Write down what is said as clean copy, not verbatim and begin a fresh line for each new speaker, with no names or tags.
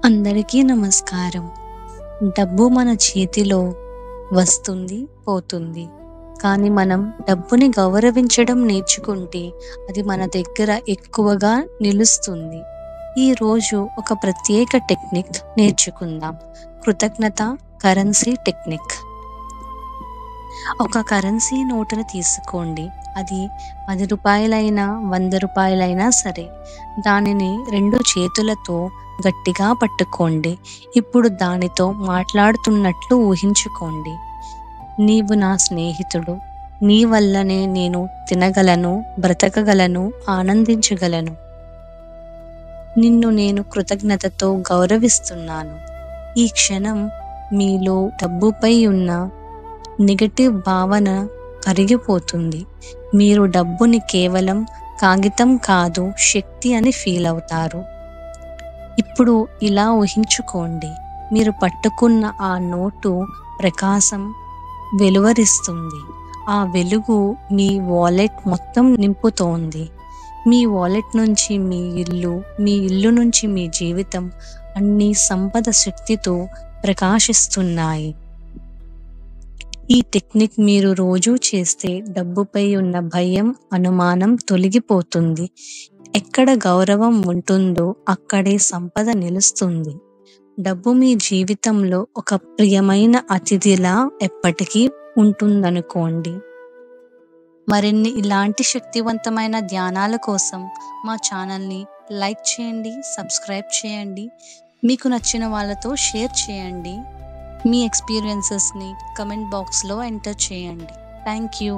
అందరికీ నమస్కారం. డబ్బు మన చేతిలో వస్తుంది, పోతుంది. కానీ మనం డబ్బుని గౌరవించడం నేర్చుకుంటే అది మన దగ్గర ఎక్కువగా నిలుస్తుంది. ఈరోజు ఒక ప్రత్యేక టెక్నిక్ నేర్చుకుందాం. కృతజ్ఞత కరెన్సీ టెక్నిక్. ఒక కరెన్సీ నోటును తీసుకోండి. అది రూ. 10 రూ. 100 సరే. దానిని 2 చేతులతో గట్టిగా పట్టుకోండి. ఇప్పుడు దానితో మాట్లాడుతున్నట్లు ఊహించుకోండి. నీవు నా స్నేహితుడు. నీ వల్లనే నేను తినగలను, బ్రతకగలను, ఆనందించగలను. నిన్ను నేను కృతజ్ఞతతో గౌరవిస్తున్నాను. ఈ క్షణం మీలో డబ్బుపై ఉన్న నెగటివ్ భావన కరిగిపోతుంది. మీరు డబ్బుని కేవలం కాగితం కాదు, శక్తి అని ఫీల్ అవుతారు. ఇప్పుడు ఇలా ఊహించుకోండి, మీరు పట్టుకున్న ఆ నోటు ప్రకాశం వెలువరిస్తుంది. ఆ వెలుగు మీ వాలెట్ మొత్తం నింపుతోంది. మీ వాలెట్ నుంచి మీ ఇల్లు, మీ ఇల్లు నుంచి మీ జీవితం అన్ని సంపద శక్తితో ప్రకాశిస్తున్నాయి. ఈ టెక్నిక్ మీరు రోజూ చేస్తే డబ్బుపై ఉన్న భయం, అనుమానం తొలగిపోతుంది. ఎక్కడ గౌరవం ఉంటుందో అక్కడే సంపద నిలుస్తుంది. డబ్బు మీ జీవితంలో ఒక ప్రియమైన అతిథిలా ఎప్పటికీ ఉంటుందనుకోండి. మరిన్ని ఇలాంటి శక్తివంతమైన ధ్యానాల కోసం మా ఛానల్ని లైక్ చేయండి, సబ్స్క్రైబ్ చేయండి. మీకు నచ్చిన వాళ్ళతో షేర్ చేయండి. మీ ఎక్స్పీరియన్సెస్ని కమెంట్ బాక్స్లో ఎంటర్ చేయండి. Thank you.